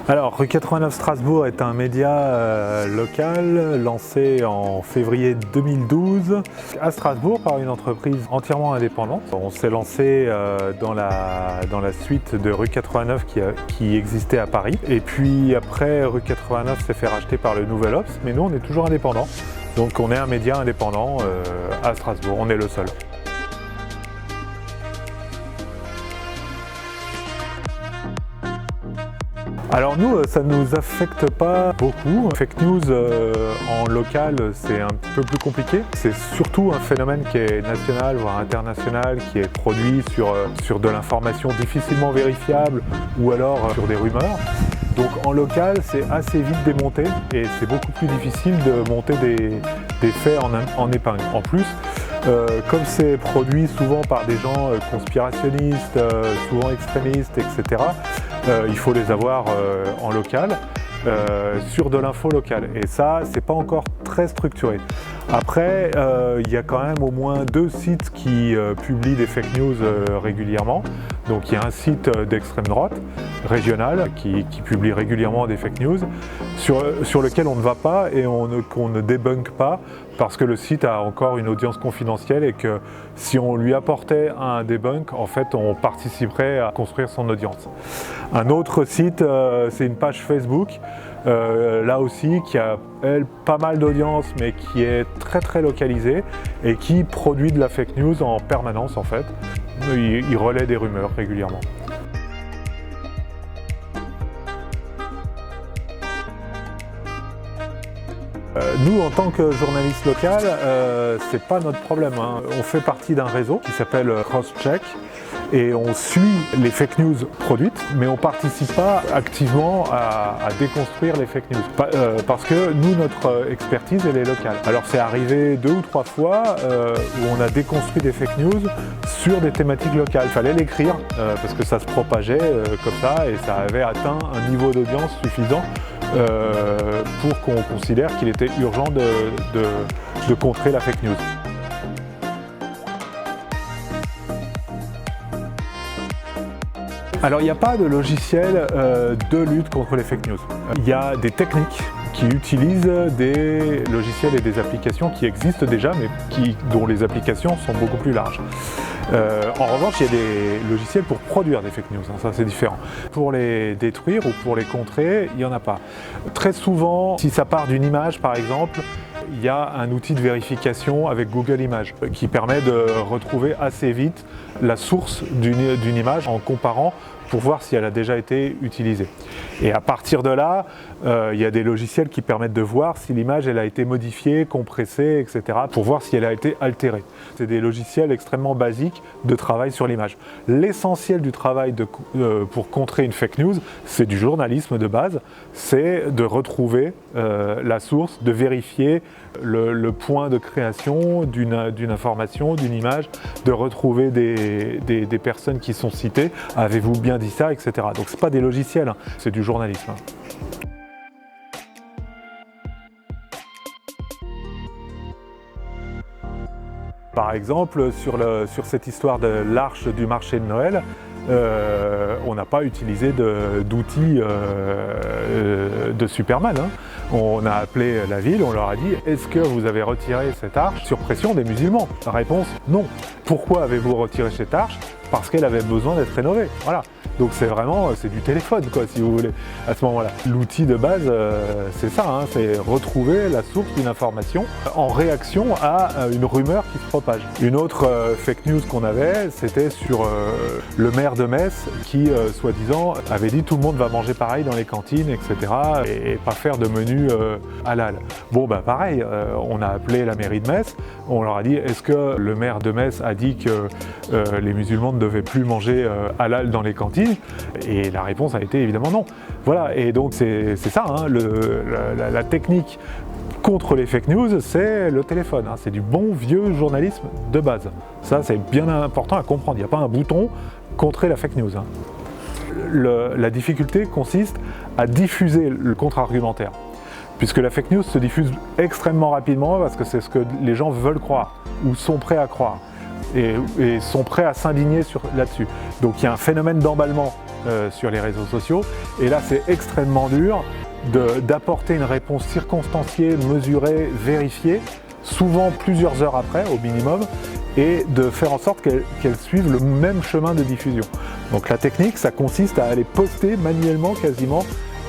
Alors, Rue 89 Strasbourg est un média local lancé en février 2012 à Strasbourg par une entreprise entièrement indépendante. On s'est lancé dans la suite de Rue 89 qui existait à Paris. Et puis après, Rue 89 s'est fait racheter par le Nouvel Obs, mais nous on est toujours indépendant. Donc on est un média indépendant à Strasbourg, on est le seul. Alors nous, ça ne nous affecte pas beaucoup. Fake news en local, c'est un peu plus compliqué. C'est surtout un phénomène qui est national, voire international, qui est produit sur de l'information difficilement vérifiable ou alors sur des rumeurs. Donc en local, c'est assez vite démonté et c'est beaucoup plus difficile de monter des faits en épingle. En plus, comme c'est produit souvent par des gens conspirationnistes, souvent extrémistes, etc., il faut les avoir en local, sur de l'info locale. Et ça, c'est pas encore très structuré. Après, il y a quand même au moins 2 sites qui publient des fake news régulièrement. Donc il y a un site d'extrême droite, régional, qui publie régulièrement des fake news, sur lequel on ne va pas et qu'on ne débunk pas, parce que le site a encore une audience confidentielle et que si on lui apportait un debunk, en fait, on participerait à construire son audience. Un autre site, c'est une page Facebook, là aussi, qui a, elle, pas mal d'audience, mais qui est très très localisée et qui produit de la fake news en permanence, en fait. Il relaie des rumeurs régulièrement. Nous, en tant que journaliste local, c'est pas notre problème, hein. On fait partie d'un réseau qui s'appelle Crosscheck et on suit les fake news produites, mais on ne participe pas activement à déconstruire les fake news. Parce que nous, notre expertise, elle est locale. Alors c'est arrivé 2 ou 3 fois où on a déconstruit des fake news sur des thématiques locales. Il fallait l'écrire parce que ça se propageait comme ça et ça avait atteint un niveau d'audience suffisant pour qu'on considère qu'il était urgent de contrer la fake news. Alors il n'y a pas de logiciel de lutte contre les fake news. Il y a des techniques qui utilisent des logiciels et des applications qui existent déjà, mais dont les applications sont beaucoup plus larges. En revanche, il y a des logiciels pour produire des fake news, hein, ça c'est différent. Pour les détruire ou pour les contrer, il n'y en a pas. Très souvent, si ça part d'une image par exemple, il y a un outil de vérification avec Google Images qui permet de retrouver assez vite la source d'une image en comparant pour voir si elle a déjà été utilisée. Et à partir de là, il y a des logiciels qui permettent de voir si l'image elle a été modifiée, compressée, etc. pour voir si elle a été altérée. C'est des logiciels extrêmement basiques de travail sur l'image. L'essentiel du travail pour contrer une fake news, c'est du journalisme de base, c'est de retrouver la source, de vérifier le point de création d'une information, d'une image, de retrouver des personnes qui sont citées, avez-vous bien dit ça, etc. Donc c'est pas des logiciels, hein, c'est du journalisme. Par exemple, sur cette histoire de l'arche du marché de Noël, on n'a pas utilisé d'outils de Superman, hein. On a appelé la ville, on leur a dit « Est-ce que vous avez retiré cette arche sur pression des musulmans ?» La réponse « Non ». Pourquoi avez-vous retiré cette arche ? Parce qu'elle avait besoin d'être rénovée. Voilà. Donc c'est vraiment, c'est du téléphone, quoi, si vous voulez, à ce moment-là. L'outil de base, c'est ça, hein, c'est retrouver la source d'une information en réaction à une rumeur qui se propage. Une autre fake news qu'on avait, c'était sur le maire de Metz qui, soi-disant, avait dit tout le monde va manger pareil dans les cantines, etc. et pas faire de menu halal. Bon, bah pareil, on a appelé la mairie de Metz, on leur a dit est-ce que le maire de Metz a dit que les musulmans ne devaient plus manger halal dans les cantines ? Et la réponse a été évidemment non. Voilà, et donc c'est ça, hein, la technique contre les fake news, c'est le téléphone, hein, c'est du bon vieux journalisme de base. Ça, c'est bien important à comprendre, il n'y a pas un bouton contrer la fake news. Hein. La difficulté consiste à diffuser le contre-argumentaire, puisque la fake news se diffuse extrêmement rapidement parce que c'est ce que les gens veulent croire ou sont prêts à croire. Et sont prêts à s'indigner là-dessus. Donc il y a un phénomène d'emballement sur les réseaux sociaux. Et là, c'est extrêmement dur d'apporter une réponse circonstanciée, mesurée, vérifiée, souvent plusieurs heures après au minimum, et de faire en sorte qu'elles suivent le même chemin de diffusion. Donc la technique, ça consiste à aller poster manuellement quasiment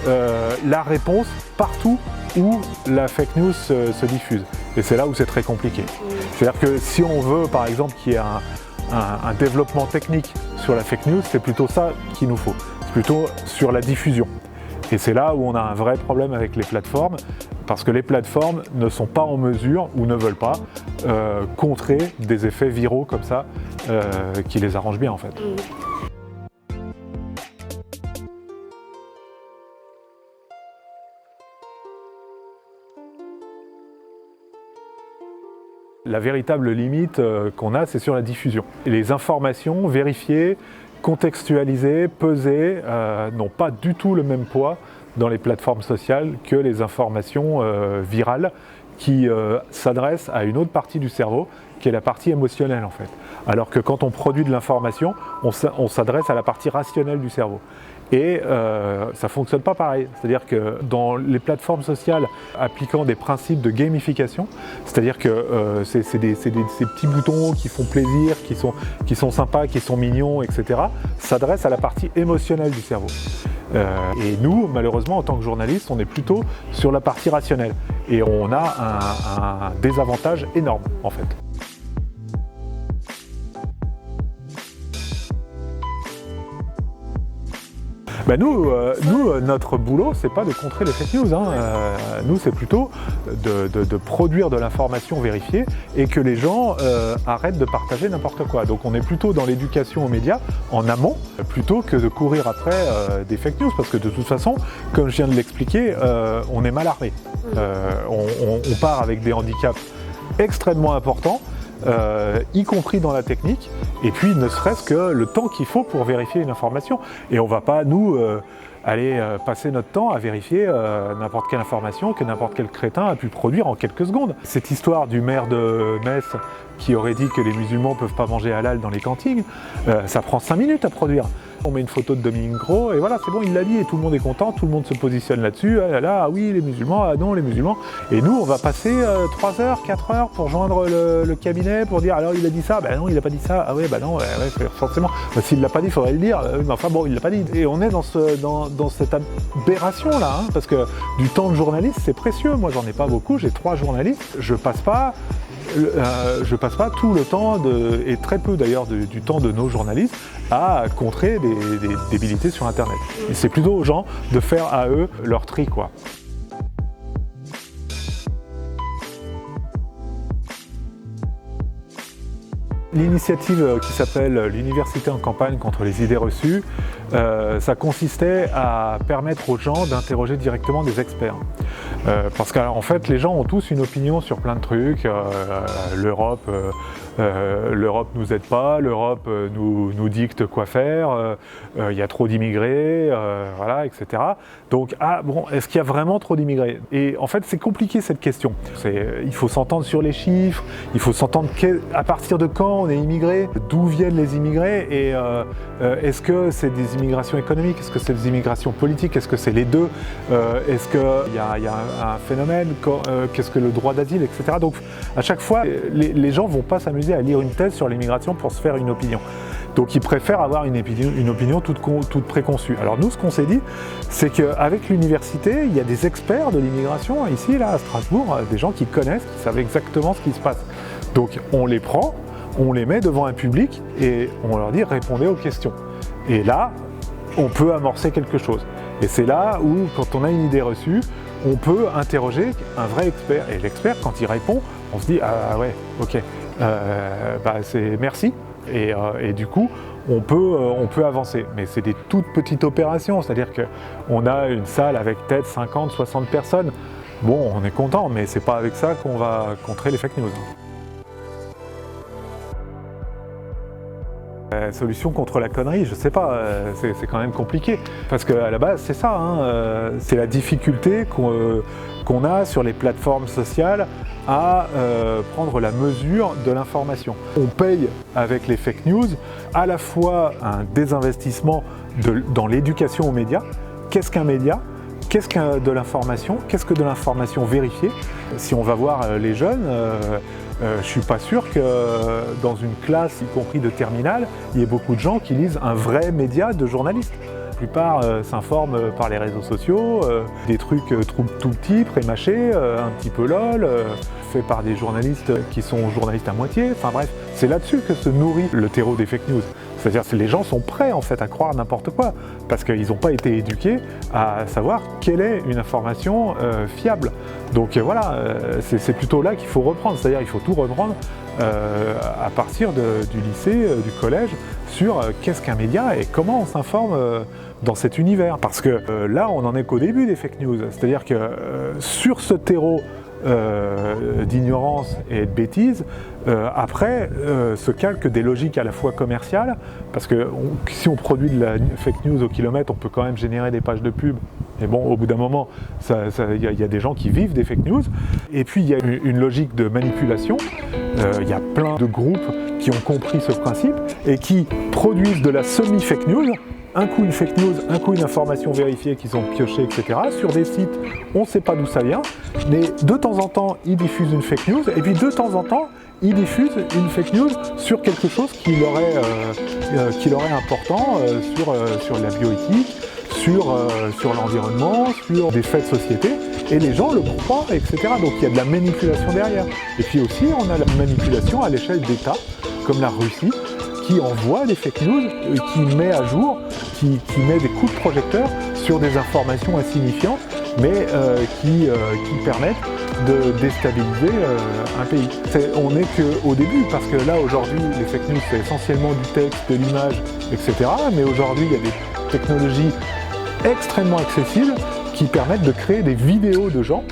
la réponse partout où la fake news se diffuse. Et c'est là où c'est très compliqué. C'est-à-dire que si on veut par exemple qu'il y ait un développement technique sur la fake news, c'est plutôt ça qu'il nous faut. C'est plutôt sur la diffusion. Et c'est là où on a un vrai problème avec les plateformes, parce que les plateformes ne sont pas en mesure, ou ne veulent pas, contrer des effets viraux comme ça, qui les arrangent bien en fait. La véritable limite qu'on a, c'est sur la diffusion. Et les informations vérifiées, contextualisées, pesées, n'ont pas du tout le même poids dans les plateformes sociales que les informations virales qui s'adressent à une autre partie du cerveau, qui est la partie émotionnelle en fait. Alors que quand on produit de l'information, on s'adresse à la partie rationnelle du cerveau. Et ça ne fonctionne pas pareil. C'est-à-dire que dans les plateformes sociales appliquant des principes de gamification, c'est-à-dire que c'est ces petits boutons qui font plaisir, qui sont sympas, qui sont mignons, etc., s'adressent à la partie émotionnelle du cerveau. Et nous, malheureusement, en tant que journalistes, on est plutôt sur la partie rationnelle. Et on a un désavantage énorme, en fait. Ben nous, notre boulot, c'est pas de contrer les fake news. Nous, c'est plutôt de produire de l'information vérifiée et que les gens arrêtent de partager n'importe quoi. Donc on est plutôt dans l'éducation aux médias, en amont, plutôt que de courir après des fake news. Parce que de toute façon, comme je viens de l'expliquer, on est mal armé. On part avec des handicaps extrêmement importants. Y compris dans la technique, et puis ne serait-ce que le temps qu'il faut pour vérifier une information. Et on ne va pas, nous, aller passer notre temps à vérifier n'importe quelle information que n'importe quel crétin a pu produire en quelques secondes. Cette histoire du maire de Metz qui aurait dit que les musulmans ne peuvent pas manger halal dans les cantines, ça prend 5 minutes à produire. On met une photo de Dominique Gros et voilà, c'est bon, il l'a dit et tout le monde est content, tout le monde se positionne là-dessus. Ah là là, ah oui, les musulmans, ah non, les musulmans. Et nous, on va passer 3 heures, 4 heures pour joindre le cabinet pour dire alors il a dit ça, ben non, il n'a pas dit ça. Ah ouais, bah non, ouais, forcément. Bah, s'il ne l'a pas dit, il faudrait le dire. Mais enfin bon, il ne l'a pas dit. Et on est dans cette aberration-là, hein, parce que du temps de journaliste, c'est précieux. Moi, j'en ai pas beaucoup, j'ai 3 journalistes. Je passe pas tout le temps, et très peu d'ailleurs du temps de nos journalistes, à contrer des débilités sur Internet. Et c'est plutôt aux gens de faire à eux leur tri, quoi. L'initiative qui s'appelle l'Université en campagne contre les idées reçues, ça consistait à permettre aux gens d'interroger directement des experts. Parce qu'en fait, les gens ont tous une opinion sur plein de trucs. L'Europe nous aide pas, l'Europe nous dicte quoi faire, il y a trop d'immigrés, voilà, etc. Donc, ah bon, est-ce qu'il y a vraiment trop d'immigrés? Et en fait, c'est compliqué cette question. Il faut s'entendre sur les chiffres, il faut s'entendre à partir de quand on est immigré, d'où viennent les immigrés, et est-ce que c'est des immigrations économiques, est-ce que c'est des immigrations politiques, est-ce que c'est les deux, est-ce qu'il y a un phénomène, qu'est-ce que le droit d'asile, etc. Donc à chaque fois, les gens ne vont pas s'amuser à lire une thèse sur l'immigration pour se faire une opinion. Donc ils préfèrent avoir une opinion toute préconçue. Alors nous, ce qu'on s'est dit, c'est qu'avec l'université, il y a des experts de l'immigration, ici, là, à Strasbourg, des gens qui connaissent, qui savent exactement ce qui se passe. Donc on les prend, on les met devant un public et on leur dit « répondez aux questions ». Et là, on peut amorcer quelque chose. Et c'est là où, quand on a une idée reçue, on peut interroger un vrai expert. Et l'expert, quand il répond, on se dit « ah ouais, ok, c'est merci ». Et du coup, on peut avancer. Mais c'est des toutes petites opérations, c'est-à-dire qu'on a une salle avec peut-être 50, 60 personnes. Bon, on est content, mais c'est pas avec ça qu'on va contrer les fake news. Solution contre la connerie, je sais pas, c'est quand même compliqué. Parce qu'à la base, c'est ça, c'est la difficulté qu'on a sur les plateformes sociales à prendre la mesure de l'information. On paye avec les fake news à la fois un désinvestissement dans l'éducation aux médias. Qu'est-ce qu'un média ? Qu'est-ce que de l'information ? Qu'est-ce que de l'information vérifiée ? Si on va voir les jeunes, je ne suis pas sûr que dans une classe, y compris de terminale, il y ait beaucoup de gens qui lisent un vrai média de journalistes. La plupart s'informent par les réseaux sociaux, des trucs tout petits, prémâchés, un petit peu lol, faits par des journalistes qui sont journalistes à moitié. Enfin bref, c'est là-dessus que se nourrit le terreau des fake news. C'est-à-dire que les gens sont prêts en fait à croire n'importe quoi, parce qu'ils n'ont pas été éduqués à savoir quelle est une information fiable. Donc voilà, c'est plutôt là qu'il faut reprendre, c'est-à-dire qu'il faut tout reprendre à partir du lycée, du collège, sur qu'est-ce qu'un média et comment on s'informe dans cet univers. Parce que là, on n'en est qu'au début des fake news, c'est-à-dire que sur ce terreau d'ignorance et de bêtises, après se calquent des logiques à la fois commerciales, parce que si on produit de la fake news au kilomètre, on peut quand même générer des pages de pub. Et bon, au bout d'un moment, il y a des gens qui vivent des fake news. Et puis, il y a une logique de manipulation. Il y a plein de groupes qui ont compris ce principe et qui produisent de la semi-fake news. Un coup une fake news, un coup une information vérifiée qu'ils ont piochée, etc. Sur des sites, on ne sait pas d'où ça vient, mais de temps en temps, ils diffusent une fake news, et puis de temps en temps, ils diffusent une fake news sur quelque chose qui leur est important, sur la bioéthique, sur l'environnement, sur des faits de société, et les gens le croient, etc. Donc il y a de la manipulation derrière. Et puis aussi, on a la manipulation à l'échelle d'États, comme la Russie, qui envoie des fake news, qui met à jour, qui met des coups de projecteur sur des informations insignifiantes, mais qui permettent de déstabiliser un pays. On n'est qu'au début, parce que là, aujourd'hui, les fake news, c'est essentiellement du texte, de l'image, etc. Mais aujourd'hui, il y a des technologies extrêmement accessibles qui permettent de créer des vidéos de gens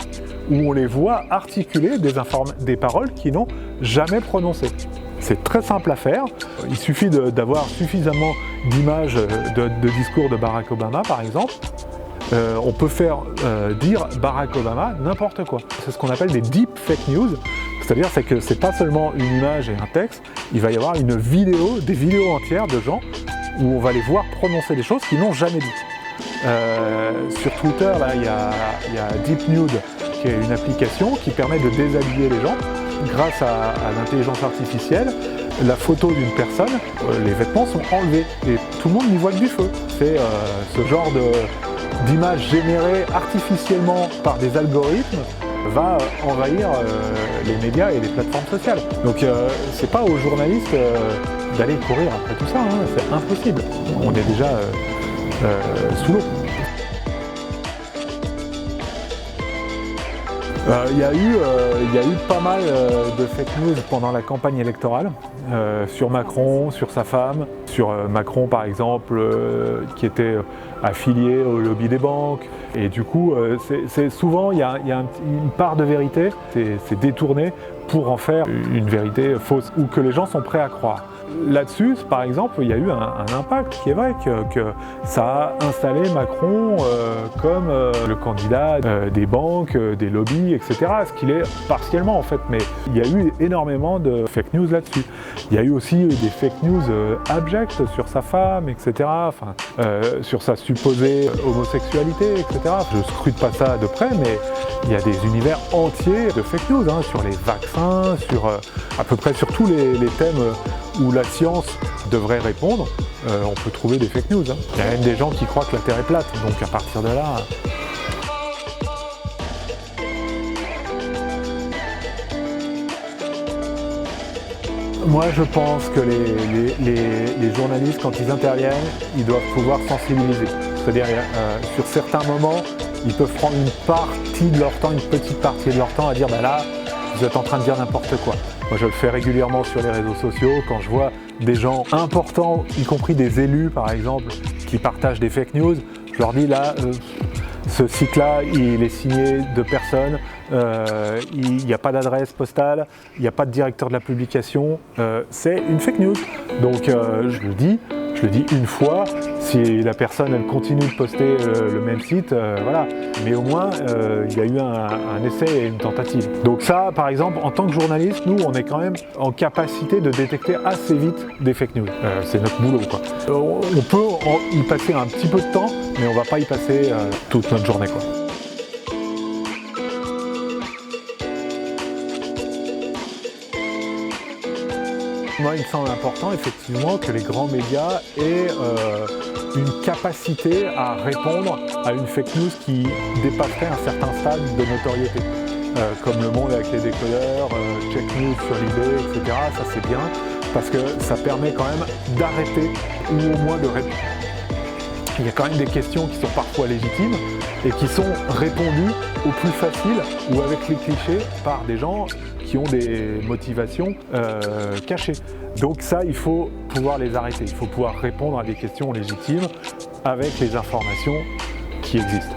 où on les voit articuler des paroles qu'ils n'ont jamais prononcées. C'est très simple à faire, il suffit d'avoir suffisamment d'images de discours de Barack Obama par exemple. On peut faire dire Barack Obama n'importe quoi. C'est ce qu'on appelle des deep fake news, c'est-à-dire que c'est pas seulement une image et un texte, il va y avoir des vidéos entières de gens où on va les voir prononcer des choses qu'ils n'ont jamais dites. Sur Twitter, là, il y a DeepNude, qui est une application qui permet de déshabiller les gens. Grâce à l'intelligence artificielle, la photo d'une personne, les vêtements sont enlevés et tout le monde n'y voit que du feu. C'est ce genre d'image générée artificiellement par des algorithmes va envahir les médias et les plateformes sociales. Donc c'est pas aux journalistes d'aller courir après tout ça, c'est impossible. On est déjà sous l'eau. Il y a eu pas mal de fake news pendant la campagne électorale, sur Macron, sur sa femme, sur Macron par exemple, qui était affilié au lobby des banques. Et du coup, souvent il y a une part de vérité, c'est détourné pour en faire une vérité fausse, ou que les gens sont prêts à croire. Là-dessus, par exemple, il y a eu un impact qui est vrai que ça a installé Macron comme le candidat des banques, des lobbies, etc. Ce qu'il est partiellement en fait, mais il y a eu énormément de fake news là-dessus. Il y a eu aussi des fake news abjectes sur sa femme, etc. Enfin, sur sa supposée homosexualité, etc. Je ne scrute pas ça de près, mais il y a des univers entiers de fake news, sur les vaccins, sur à peu près sur tous les thèmes où la science devrait répondre, on peut trouver des fake news. Il y a même des gens qui croient que la Terre est plate, donc à partir de là... Moi je pense que les journalistes, quand ils interviennent, ils doivent pouvoir sensibiliser. C'est-à-dire sur certains moments, ils peuvent prendre une partie de leur temps, une petite partie de leur temps à dire là, vous êtes en train de dire n'importe quoi. Moi je le fais régulièrement sur les réseaux sociaux, quand je vois des gens importants, y compris des élus par exemple, qui partagent des fake news, je leur dis là, ce site-là, il est signé de personnes il n'y a pas d'adresse postale, il n'y a pas de directeur de la publication, c'est une fake news. Donc je le dis une fois, si la personne elle continue de poster le même site, voilà. Mais au moins il y a eu un essai et une tentative. Donc ça, par exemple, en tant que journaliste, nous on est quand même en capacité de détecter assez vite des fake news. C'est notre boulot, quoi. On peut y passer un petit peu de temps, mais on va pas y passer toute notre journée, quoi. Moi, il me semble important, effectivement, que les grands médias aient une capacité à répondre à une fake news qui dépasserait un certain stade de notoriété. Comme Le Monde avec les décodeurs, Check News sur l'idée, etc. Ça, c'est bien, parce que ça permet quand même d'arrêter, ou au moins de répondre. Il y a quand même des questions qui sont parfois légitimes et qui sont répondues au plus facile ou avec les clichés par des gens qui ont des motivations cachées. Donc ça, il faut pouvoir les arrêter. Il faut pouvoir répondre à des questions légitimes avec les informations qui existent.